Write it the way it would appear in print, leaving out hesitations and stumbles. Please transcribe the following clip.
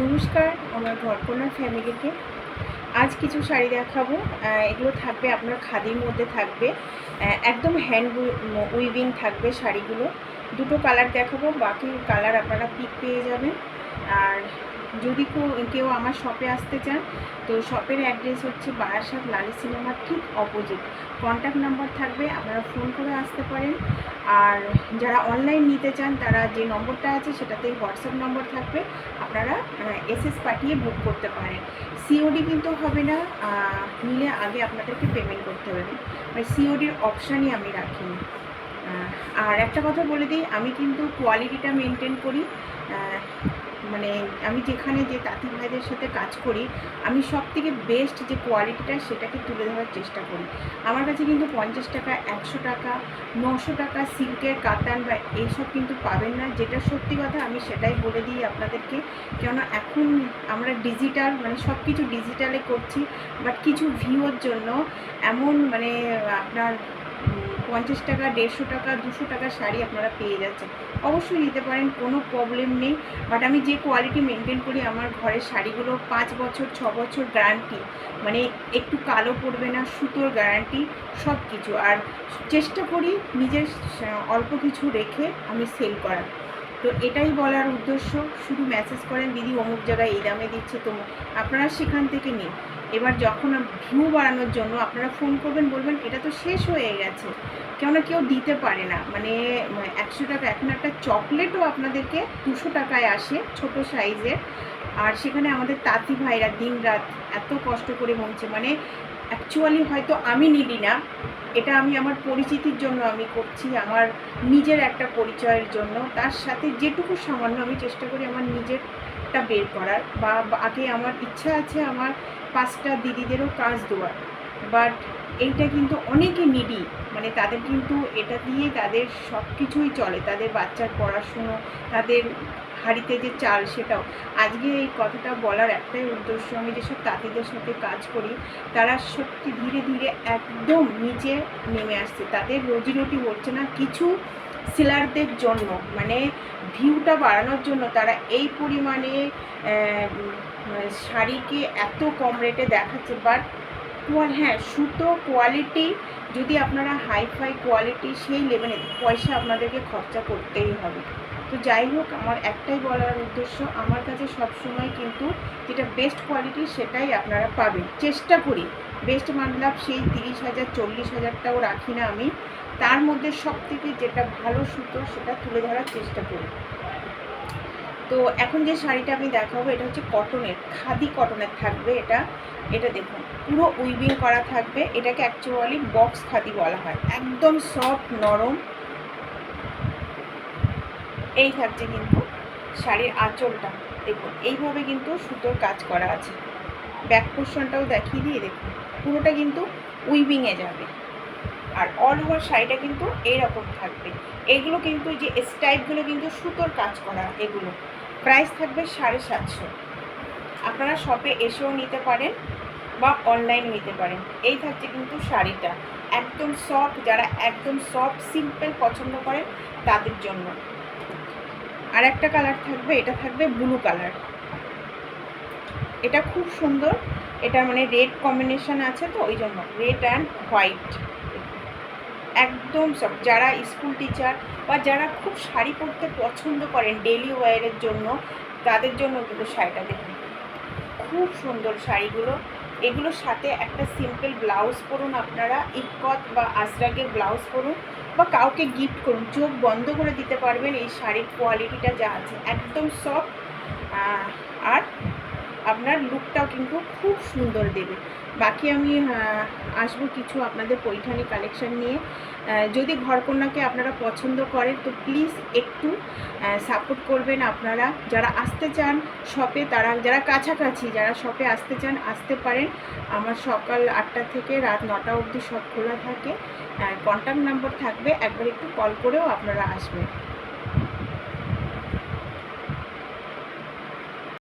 নমস্কার আমার ঘরকন্যার ফ্যামিলিকে। আজ কিছু শাড়ি দেখাবো। এগুলো থাকবে আপনার খাদির মধ্যে থাকবে, একদম হ্যান্ড উইভিং থাকবে শাড়িগুলো। দুটো কালার দেখাবো, বাকি কালার আপনারা পিক পেয়ে যাবেন। আর যদি কেউ আমার শপে আসতে চান তো শপের অ্যাড্রেস হচ্ছে বারাসাত লালি সিনেমার ঠিক অপোজিট। কন্ট্যাক্ট নাম্বার থাকবে, আপনারা ফোন করে আসতে পারেন। আর যারা অনলাইন নিতে চান তারা যে নম্বরটা আছে সেটাতেই হোয়াটসঅ্যাপ নম্বর থাকবে, আপনারা এসএস পাঠিয়ে বুক করতে পারেন। সিওডি কিন্তু হবে না, নিলে আগে আপনাদেরকে পেমেন্ট করতে হবে, মানে সিওডির অপশানই আমি রাখিনি। আর একটা কথা বলে দিই, আমি কিন্তু কোয়ালিটিটা মেনটেন করি। মানে আমি যেখানে যে তাঁতি ভাইদের সাথে কাজ করি, আমি সব থেকে বেস্ট যে কোয়ালিটিটা সেটাকে তুলে ধরার চেষ্টা করি। আমার কাছে কিন্তু 50 টাকা, 100 টাকা, 900 টাকা সিল্কের কাতান বা এইসব কিন্তু পাবেন না। যেটা সত্যি কথা আমি সেটাই বলে দিই আপনাদেরকে, কেননা এখন আমরা ডিজিটাল, মানে সব কিছু ডিজিটালে করছি, বাট কিছু ভিউর জন্য এমন মানে আপনার 50 টাকা, 150 টাকা, 200 টাকার শাড়ি আপনারা পেয়ে যাচ্ছেন। অবশ্যই নিতে পারেন, কোনো প্রবলেম নেই। বাট আমি যে কোয়ালিটি মেনটেন করি, আমার ঘরের শাড়িগুলো 5 বছর 6 বছর গ্যারান্টি, মানে একটু কালো পড়বে না, সুতোর গ্যারান্টি, সব কিছু। আর চেষ্টা করি নিজের অল্প কিছু রেখে আমি সেল করার। তো এটাই বলার উদ্দেশ্য। শুধু মেসেজ করেন দিদি অমুক জায়গায় এই দামে দিচ্ছে, তো আপনারা সেখান থেকে নিন। এবার যখন ভিউ বাড়ানোর জন্য আপনারা ফোন করবেন, বলবেন এটা তো শেষ হয়ে গেছে, কেননা কেউ দিতে পারে না। মানে 100 টাকা, এখন একটা চকলেটও আপনাদেরকে 200 টাকায় আসে, ছোট সাইজের। আর সেখানে আমাদের তাঁতি ভাইরা দিন রাত এত কষ্ট করে বুনছে, মানে অ্যাকচুয়ালি হয়তো আমি নিডি না, এটা আমি আমার পরিচিতির জন্য আমি করছি, আমার নিজের একটা পরিচয়ের জন্য। তার সাথে যেটুকু সামান্য আমি চেষ্টা করি আমার নিজেরটা বের করার, বা আগে আমার ইচ্ছা আছে আমার 5টা দিদিদেরও কাজ দেওয়ার। বাট এইটা কিন্তু অনেকে নিডি, মানে তাদের কিন্তু এটা দিয়ে তাদের সব কিছুই চলে, তাদের বাচ্চার পড়াশুনো, তাদের হাঁড়িতে যে চাল সেটাও। আজকে এই কথাটা বলার একটাই উদ্দেশ্য, আমি যেসব তাঁতিদের সাথে কাজ করি তারা সত্যি ধীরে ধীরে একদম নিচে নেমে আসছে, তাদের রুজি রুটি হচ্ছে না। কিছু সেলারদের জন্য, মানে ভিউটা বাড়ানোর জন্য তারা এই পরিমাণে শাড়িকে এত কম রেটে দেখাচ্ছে। বাট হ্যাঁ, সুতো কোয়ালিটি যদি আপনারা হাইফাই কোয়ালিটি সেই লেভেলে, পয়সা আপনাদেরকে খরচা করতেই হবে। তো যাই হোক, আমার একটাই বলার উদ্দেশ্য, আমার কাছে সবসময় কিন্তু যেটা বেস্ট কোয়ালিটি সেটাই আপনারা পাবেন। চেষ্টা করি বেস্ট মতলব সেই 30,000 40,000টাও রাখি না আমি, তার মধ্যে সব থেকে যেটা ভালো সুতো সেটা তুলে ধরার চেষ্টা করি। তো এখন যে শাড়িটা আমি দেখাবো এটা হচ্ছে কটনের, খাদি কটনের থাকবে। এটা দেখুন পুরো উইভিং করা থাকবে। এটাকে অ্যাকচুয়ালি বক্স খাদি বলা হয়। একদম সফট নরম। এই থাকছে কিন্তু শাড়ির আঁচলটা, দেখুন এইভাবে কিন্তু সুতোর কাজ করা আছে। ব্যাক পোর্শনটাও দেখিয়ে দিয়ে দেখুন, পুরোটা কিন্তু উইভিংয়ে যাবে। আর অল ওভার শাড়িটা কিন্তু এইরকম থাকবে। এগুলো কিন্তু যে স্টাইপগুলো কিন্তু সুতোর কাজ করা। এগুলো প্রাইস থাকবে 750। আপনারা শপে এসেও নিতে পারেন বা অনলাইন নিতে পারেন। এই থাকছে কিন্তু শাড়িটা একদম সফট, যারা একদম সফট সিম্পল পছন্দ করেন তাদের জন্য। আর একটা কালার থাকবে, এটা থাকবে ব্লু কালার। এটা খুব সুন্দর, এটা মানে রেড কম্বিনেশন আছে, তো ওই জন্য রেড অ্যান্ড হোয়াইট। একদম সব যারা স্কুল টিচার বা যারা খুব শাড়ি পরতে পছন্দ করেন ডেলি ওয়্যারের জন্য, তাদের জন্য কিন্তু শাড়িটা দেখুন খুব সুন্দর শাড়িগুলো। এগুলোর সাথে একটা সিম্পল ব্লাউজ পরুন, আপনারা ইকত বা আজরাকের ব্লাউজ পরুন বা কাউকে গিফট করুন, চোখ বন্ধ করে দিতে পারবেন। এই শাড়ির কোয়ালিটিটা যা আছে একদম সফট, আর আপনার লুকটাও কিন্তু খুব সুন্দর দেবে। বাকি আমি আসবো কিছু আপনাদের পৈঠানি কালেকশন নিয়ে। যদি ঘরকন্যাকে আপনারা পছন্দ করেন তো প্লিজ একটু সাপোর্ট করবেন। আপনারা যারা আসতে চান শপে, তারা যারা কাছাকাছি যারা শপে আসতে চান আসতে পারেন। আমার সকাল 8টা থেকে রাত 9টা অবধি সব খোলা থাকে। কন্ট্যাক্ট নাম্বার থাকবে, একবার একটু কল করেও আপনারা আসবেন।